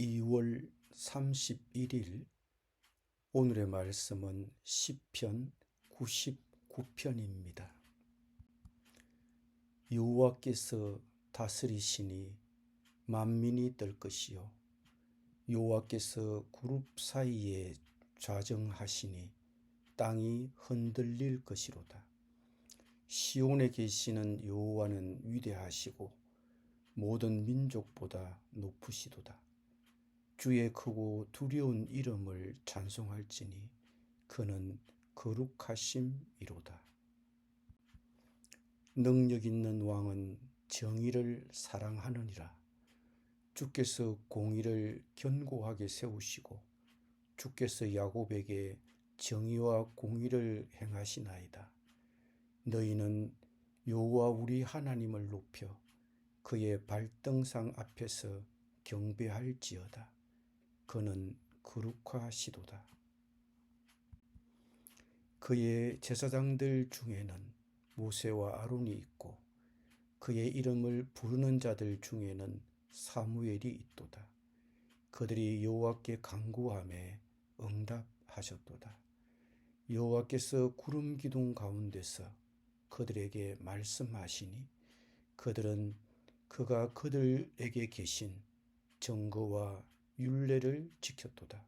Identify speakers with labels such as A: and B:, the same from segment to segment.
A: 2월 31일 오늘의 말씀은 시편 99편입니다. 여호와께서 다스리시니 만민이 뜰 것이요 여호와께서 그룹 사이에 좌정하시니 땅이 흔들릴 것이로다. 시온에 계시는 여호와는 위대하시고 모든 민족보다 높으시도다. 주의 크고 두려운 이름을 찬송할지니 그는 거룩하심이로다. 능력 있는 왕은 정의를 사랑하느니라. 주께서 공의를 견고하게 세우시고 주께서 야곱에게 정의와 공의를 행하시나이다. 너희는 여호와 우리 하나님을 높여 그의 발등상 앞에서 경배할지어다. 그는 거룩하시도다. 그의 제사장들 중에는 모세와 아론이 있고 그의 이름을 부르는 자들 중에는 사무엘이 있도다. 그들이 여호와께 간구하매 응답하셨도다. 여호와께서 구름 기둥 가운데서 그들에게 말씀하시니 그들은 그가 그들에게 계신 증거와 율례를 지켰도다.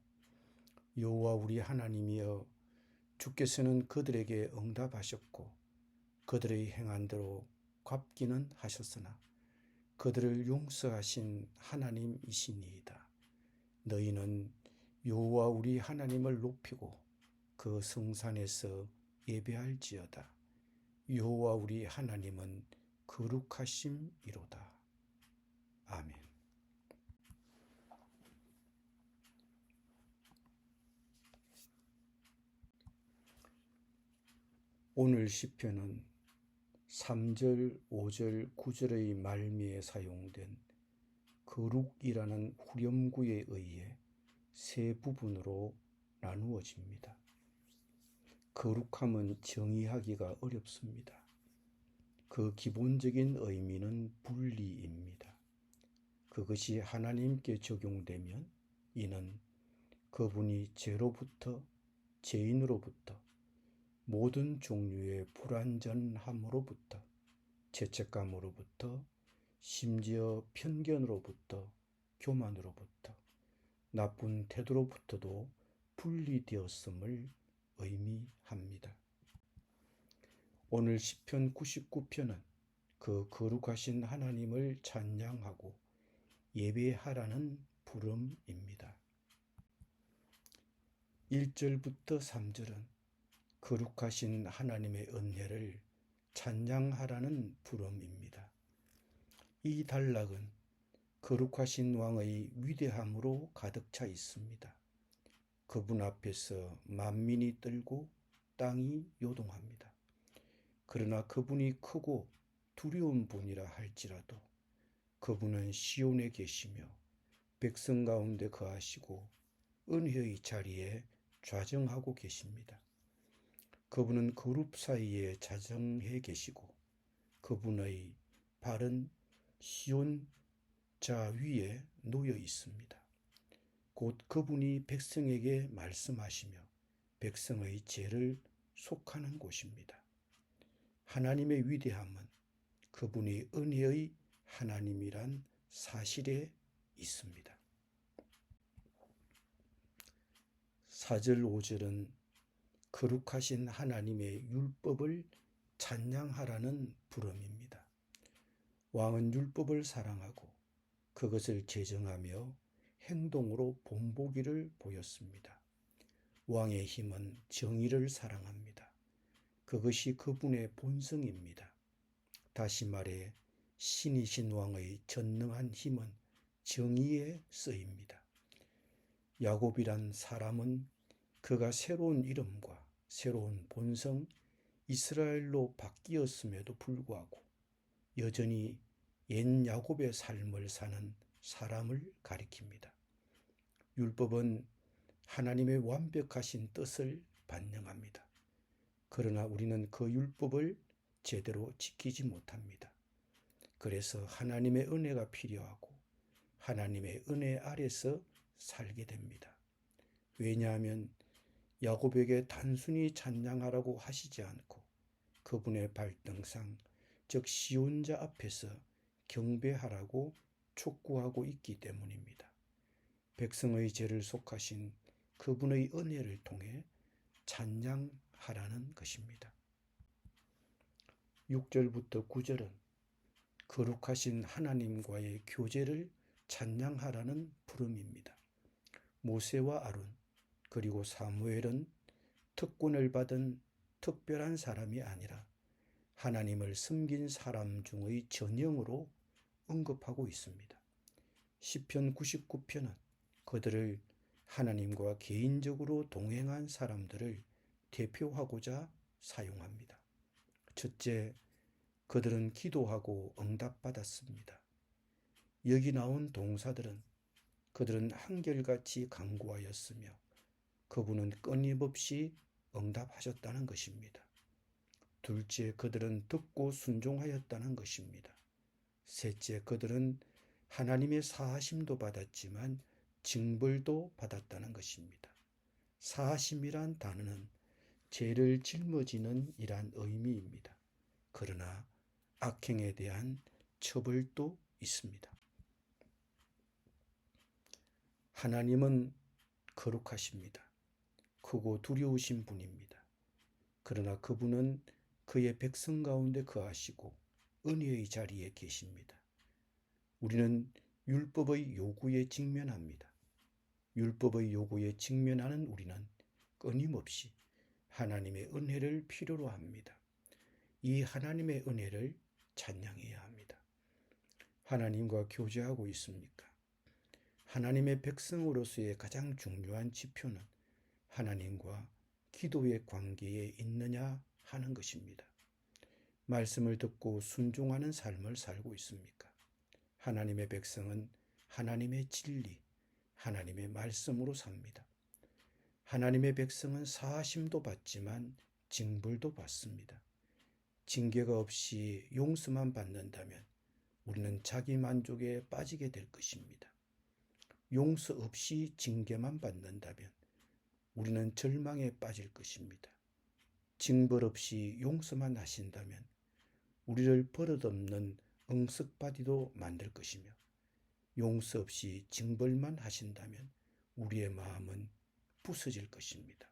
A: 여호와 우리 하나님이여, 주께서는 그들에게 응답하셨고 그들의 행한 대로 갚기는 하셨으나 그들을 용서하신 하나님이시니이다. 너희는 여호와 우리 하나님을 높이고 그 성산에서 예배할지어다. 여호와 우리 하나님은 거룩하심이로다. 아멘. 오늘 시편은 3절, 5절, 9절의 말미에 사용된 거룩이라는 후렴구에 의해 세 부분으로 나누어집니다. 거룩함은 정의하기가 어렵습니다. 그 기본적인 의미는 분리입니다. 그것이 하나님께 적용되면 이는 그분이 죄로부터, 죄인으로부터, 모든 종류의 불완전함으로부터, 죄책감으로부터, 심지어 편견으로부터, 교만으로부터, 나쁜 태도로부터도 분리되었음을 의미합니다. 오늘 시편 99편은 그 거룩하신 하나님을 찬양하고 예배하라는 부름입니다. 1절부터 3절은 거룩하신 하나님의 은혜를 찬양하라는 부름입니다. 이 단락은 거룩하신 왕의 위대함으로 가득 차 있습니다. 그분 앞에서 만민이 떨고 땅이 요동합니다. 그러나 그분이 크고 두려운 분이라 할지라도 그분은 시온에 계시며 백성 가운데 거하시고 은혜의 자리에 좌정하고 계십니다. 그분은 그룹 사이에 좌정해 계시고 그분의 발은 시온 자 위에 놓여 있습니다. 곧 그분이 백성에게 말씀하시며 백성의 죄를 속하는 곳입니다. 하나님의 위대함은 그분이 은혜의 하나님이란 사실에 있습니다. 4절, 5절은 거룩하신 하나님의 율법을 찬양하라는 부름입니다. 왕은 율법을 사랑하고 그것을 제정하며 행동으로 본보기를 보였습니다. 왕의 힘은 정의를 사랑합니다. 그것이 그분의 본성입니다. 다시 말해 신이신 왕의 전능한 힘은 정의에 쓰입니다. 야곱이란 사람은 그가 새로운 이름과 새로운 본성 이스라엘로 바뀌었음에도 불구하고 여전히 옛 야곱의 삶을 사는 사람을 가리킵니다. 율법은 하나님의 완벽하신 뜻을 반영합니다. 그러나 우리는 그 율법을 제대로 지키지 못합니다. 그래서 하나님의 은혜가 필요하고 하나님의 은혜 아래서 살게 됩니다. 왜냐하면 야곱에게 단순히 찬양하라고 하시지 않고 그분의 발등상, 즉 시온자 앞에서 경배하라고 촉구하고 있기 때문입니다. 백성의 죄를 속하신 그분의 은혜를 통해 찬양하라는 것입니다. 6절부터 9절은 거룩하신 하나님과의 교제를 찬양하라는 부름입니다. 모세와 아론 그리고 사무엘은 특권을 받은 특별한 사람이 아니라 하나님을 섬긴 사람 중의 전형으로 언급하고 있습니다. 시편 99편은 그들을 하나님과 개인적으로 동행한 사람들을 대표하고자 사용합니다. 첫째, 그들은 기도하고 응답받았습니다. 여기 나온 동사들은 그들은 한결같이 간구하였으며 그분은 끊임없이 응답하셨다는 것입니다. 둘째, 그들은 듣고 순종하였다는 것입니다. 셋째, 그들은 하나님의 사하심도 받았지만 징벌도 받았다는 것입니다. 사하심이란 단어는 죄를 짊어지는 이란 의미입니다. 그러나 악행에 대한 처벌도 있습니다. 하나님은 거룩하십니다. 크고 두려우신 분입니다. 그러나 그분은 그의 백성 가운데 거하시고 은혜의 자리에 계십니다. 우리는 율법의 요구에 직면합니다. 율법의 요구에 직면하는 우리는 끊임없이 하나님의 은혜를 필요로 합니다. 이 하나님의 은혜를 찬양해야 합니다. 하나님과 교제하고 있습니까? 하나님의 백성으로서의 가장 중요한 지표는 하나님과 기도의 관계에 있느냐 하는 것입니다. 말씀을 듣고 순종하는 삶을 살고 있습니까? 하나님의 백성은 하나님의 진리, 하나님의 말씀으로 삽니다. 하나님의 백성은 사하심도 받지만 징벌도 받습니다. 징계가 없이 용서만 받는다면 우리는 자기 만족에 빠지게 될 것입니다. 용서 없이 징계만 받는다면 우리는 절망에 빠질 것입니다. 징벌 없이 용서만 하신다면 우리를 버릇없는 응석바디도 만들 것이며 용서 없이 징벌만 하신다면 우리의 마음은 부서질 것입니다.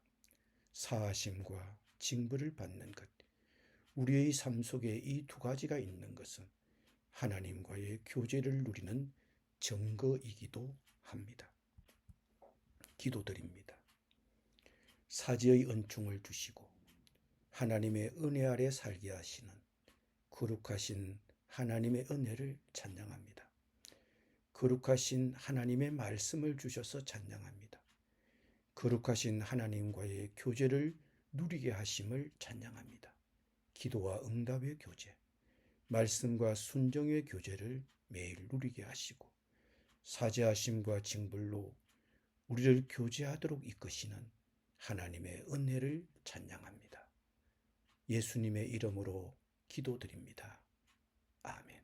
A: 사하심과 징벌을 받는 것, 우리의 삶 속에 이 두 가지가 있는 것은 하나님과의 교제를 누리는 증거이기도 합니다. 기도드립니다. 사지의 은총을 주시고 하나님의 은혜 아래 살게 하시는 거룩하신 하나님의 은혜를 찬양합니다. 거룩하신 하나님의 말씀을 주셔서 찬양합니다. 거룩하신 하나님과의 교제를 누리게 하심을 찬양합니다. 기도와 응답의 교제, 말씀과 순종의 교제를 매일 누리게 하시고 사죄하심과 징벌로 우리를 교제하도록 이끄시는 하나님의 은혜를 찬양합니다. 예수님의 이름으로 기도드립니다. 아멘.